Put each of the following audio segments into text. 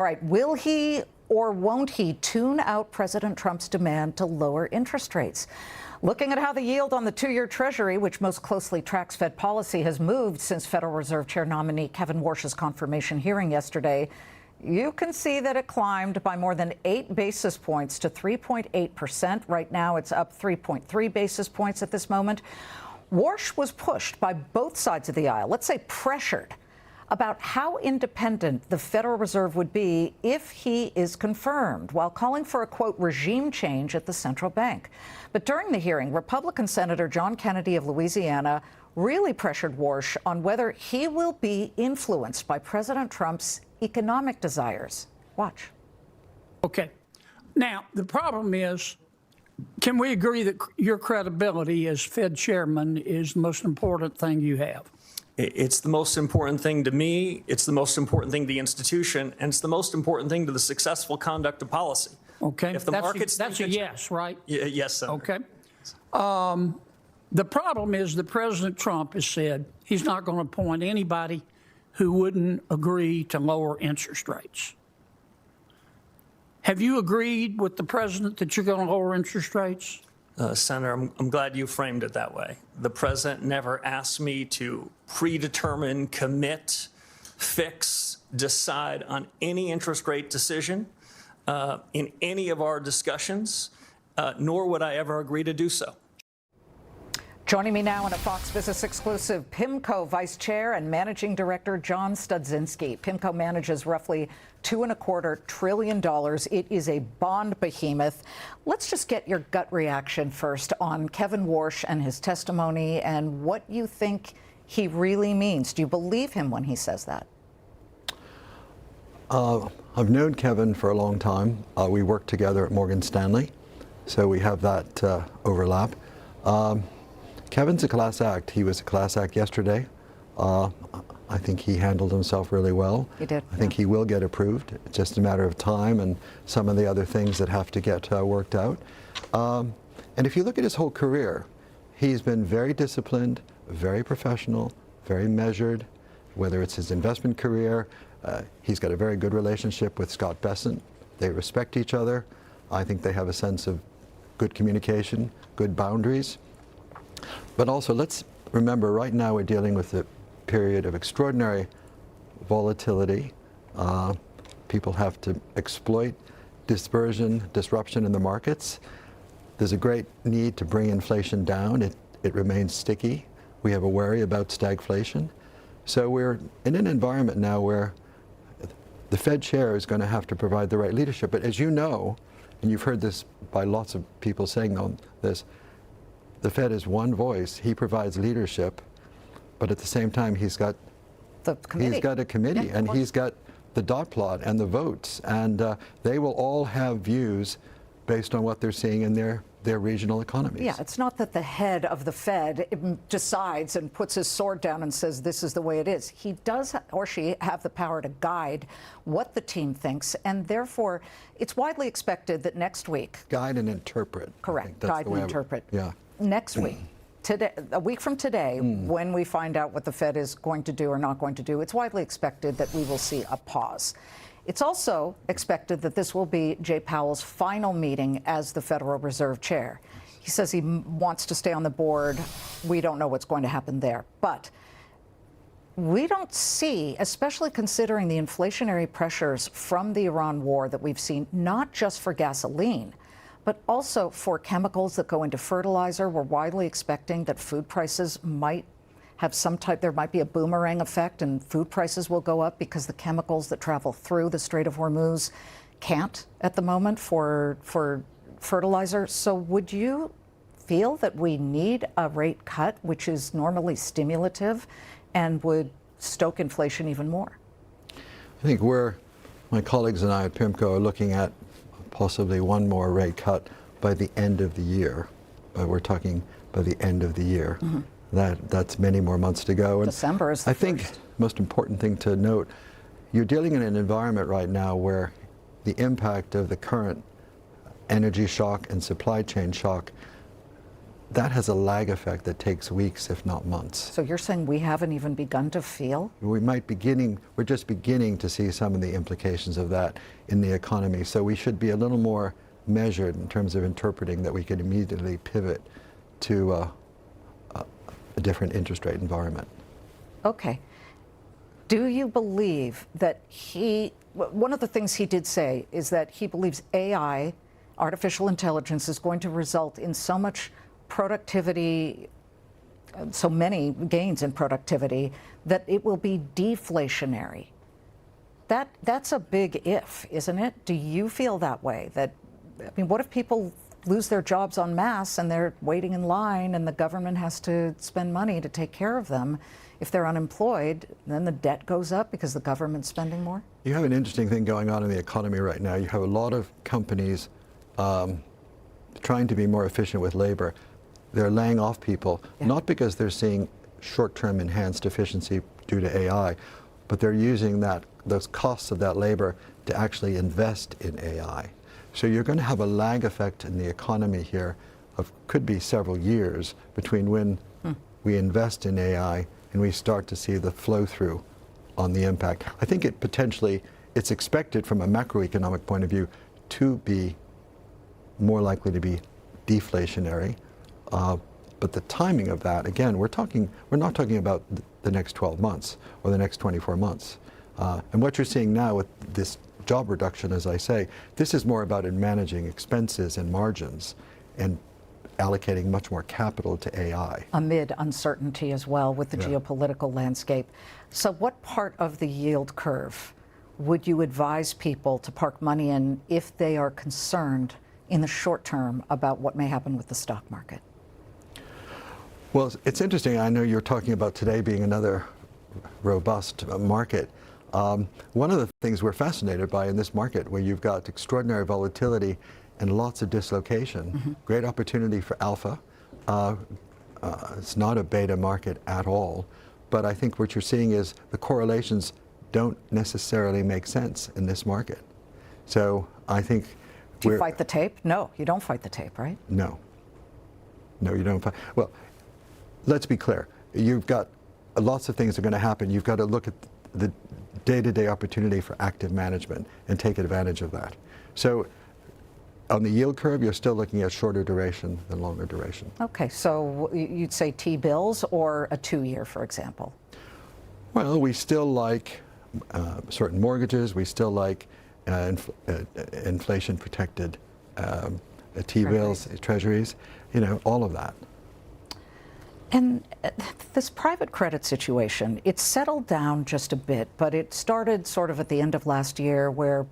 All right, will he or won't he tune out President Trump's demand to lower interest rates? Looking at how the yield on the two-year Treasury, which most closely tracks Fed policy, has moved since Federal Reserve Chair nominee Kevin Warsh's confirmation hearing yesterday, you can see that it climbed by more than 8 basis points to 3.8%. Right now, it's up 3.3 basis points at this moment. Warsh was pushed by both sides of the aisle, let's say pressured, about how independent the Federal Reserve would be if he is confirmed, while calling for a, quote, regime change at the central bank. But during the hearing, Republican Senator John Kennedy of Louisiana really pressured Warsh on whether he will be influenced by President Trump's economic desires. Watch. Okay. Now, the problem is, can we agree that your credibility as Fed chairman is the most important thing you have? It's the most important thing to me, it's the most important thing to the institution, and it's the most important thing to the successful conduct of policy. Okay, if the markets that's a yes, right? Yes, Senator. Okay. The problem is that President Trump has said he's not going to appoint anybody who wouldn't agree to lower interest rates. Have you agreed with the president that you're going to lower interest rates? Senator, I'm glad you framed it that way. The president never asked me to predetermine, commit, fix, decide on any interest rate decision in any of our discussions, nor would I ever agree to do so. Joining me now in a Fox Business exclusive, PIMCO Vice Chair and Managing Director John Studzinski. PIMCO manages roughly $2.25 trillion. It is a bond behemoth. Let's just get your gut reaction first on Kevin Warsh and his testimony and what you think he really means. Do you believe him when he says that? I've known Kevin for a long time. We worked together at Morgan Stanley, so we have that overlap. Kevin's a class act. He was a class act yesterday. I think he handled himself really well. He did. I think he will get approved. It's just a matter of time and some of the other things that have to get worked out. And if you look at his whole career, he's been very disciplined, very professional, very measured, whether it's his investment career. He's got a very good relationship with Scott Bessent. They respect each other. I think they have a sense of good communication, good boundaries. But also, let's remember, right now we're dealing with a period of extraordinary volatility. People have to exploit disruption in the markets. There's a great need to bring inflation down. It remains sticky. We have a worry about stagflation. So we're in an environment now where the Fed chair is going to have to provide the right leadership. But as you know, and you've heard this by lots of people saying on this, the Fed is one voice. He provides leadership, but at the same time, he's got a committee, yeah, and he's got the dot plot and the votes, and they will all have views based on what they're seeing in their regional economies. Yeah, it's not that the head of the Fed decides and puts his sword down and says this is the way it is. He does, or she, have the power to guide what the team thinks, and therefore it's widely expected that next week. Guide and interpret. Correct, guide and interpret. Yeah. Next week, today, a week from today, when we find out what the Fed is going to do or not going to do, it's widely expected that we will see a pause. It's also expected that this will be Jay Powell's final meeting as the Federal Reserve Chair. He says he wants to stay on the board. We don't know what's going to happen there. But we don't see, especially considering the inflationary pressures from the Iran war that we've seen, not just for gasoline, but also for chemicals that go into fertilizer. We're widely expecting that food prices might have some type, there might be a boomerang effect and food prices will go up because the chemicals that travel through the Strait of Hormuz can't at the moment for fertilizer. So would you feel that we need a rate cut, which is normally stimulative and would stoke inflation even more? I think my colleagues and I at PIMCO are looking at possibly one more rate cut by the end of the year. We're talking by the end of the year. Mm-hmm. That's many more months to go. And December is the first. think the most important thing to note, you're dealing in an environment right now where the impact of the current energy shock and supply chain shock that has a lag effect that takes weeks, if not months. So you're saying we haven't even begun to feel? We're just beginning to see some of the implications of that in the economy. So we should be a little more measured in terms of interpreting that we could immediately pivot to a different interest rate environment. Okay. Do you believe that one of the things he did say is that he believes AI, artificial intelligence, is going to result in so much productivity, so many gains in productivity, that it will be deflationary. That's a big if, isn't it? Do you feel that way? What if people lose their jobs en masse and they're waiting in line and the government has to spend money to take care of them? If they're unemployed, then the debt goes up because the government's spending more? You have an interesting thing going on in the economy right now. You have a lot of companies trying to be more efficient with labor. They're laying off people, not because they're seeing short-term enhanced efficiency due to AI, but they're using those costs of that labor to actually invest in AI. So you're going to have a lag effect in the economy here of could be several years between when we invest in AI and we start to see the flow-through on the impact. I think it's expected from a macroeconomic point of view to be more likely to be deflationary. But the timing of that, again, we're not talking about the next 12 months or the next 24 months. And what you're seeing now with this job reduction, as I say, this is more about managing expenses and margins and allocating much more capital to AI. Amid uncertainty as well with the geopolitical landscape. So what part of the yield curve would you advise people to park money in if they are concerned in the short term about what may happen with the stock market? Well, it's interesting. I know you're talking about today being another robust market. One of the things we're fascinated by in this market, where you've got extraordinary volatility and lots of dislocation, great opportunity for alpha. It's not a beta market at all, but I think what you're seeing is the correlations don't necessarily make sense in this market. So I think Do you fight the tape? No, you don't fight the tape, right? No. No, you don't fight. Well, let's be clear. You've got lots of things are going to happen. You've got to look at the day-to-day opportunity for active management and take advantage of that. So on the yield curve, you're still looking at shorter duration than longer duration. Okay, so you'd say T-bills or a 2-year, for example? Well, we still like certain mortgages. We still like inflation-protected T-bills, treasuries, all of that. And this private credit situation, it's settled down just a bit, but it started sort of at the end of last year where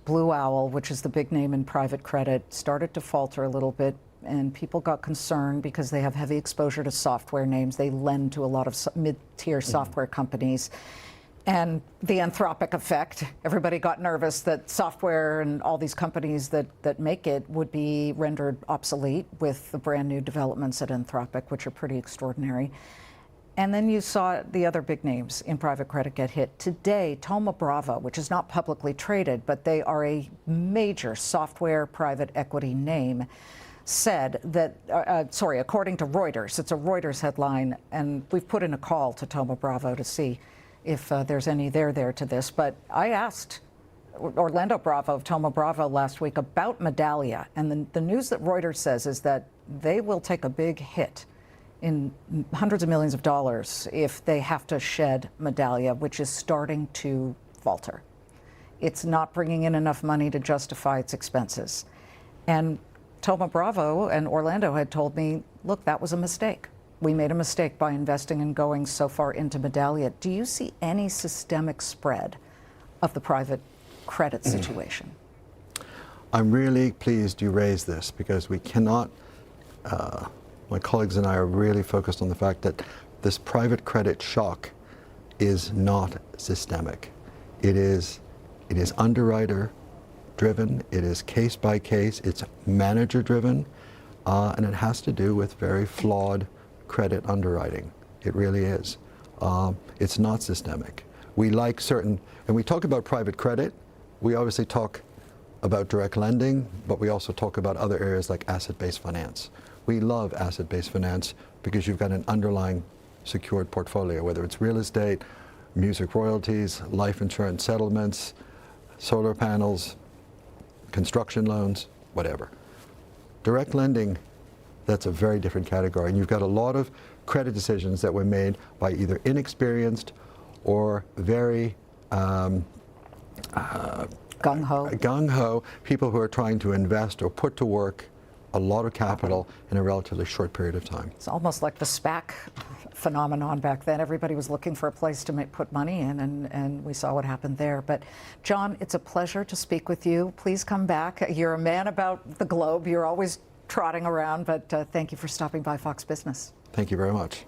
Blue Owl, which is the big name in private credit, started to falter a little bit, and people got concerned because they have heavy exposure to software names. They lend to a lot of mid-tier software companies. And the Anthropic effect, everybody got nervous that software and all these companies that make it would be rendered obsolete with the brand new developments at Anthropic, which are pretty extraordinary. And then you saw the other big names in private credit get hit. Today, Thoma Bravo, which is not publicly traded, but they are a major software private equity name, said that, according to Reuters, it's a Reuters headline, and we've put in a call to Thoma Bravo to see if there's any there to this. But I asked Orlando Bravo of Thoma Bravo last week about Medallia, and the news that Reuters says is that they will take a big hit in hundreds of millions of dollars if they have to shed Medallia, which is starting to falter. It's not bringing in enough money to justify its expenses. And Thoma Bravo and Orlando had told me, look, that was a mistake. We made a mistake by investing and going so far into Medallia. Do you see any systemic spread of the private credit situation? I'm really pleased you raised this, because we cannot, my colleagues and I are really focused on the fact that this private credit shock is not systemic. It is underwriter driven, it is case by case, it's manager driven, and it has to do with very flawed credit underwriting. It really is. It's not systemic. We like certain, and we talk about private credit, we obviously talk about direct lending, but we also talk about other areas like asset-based finance, we love asset-based finance because you've got an underlying secured portfolio, whether it's real estate, music royalties, life insurance settlements, solar panels, construction loans, whatever. Direct lending, that's a very different category. And you've got a lot of credit decisions that were made by either inexperienced or very gung-ho people who are trying to invest or put to work a lot of capital in a relatively short period of time. It's almost like the SPAC phenomenon back then. Everybody was looking for a place to put money in, and we saw what happened there. But John, it's a pleasure to speak with you. Please come back. You're a man about the globe. You're always trotting around, but thank you for stopping by Fox Business. Thank you very much.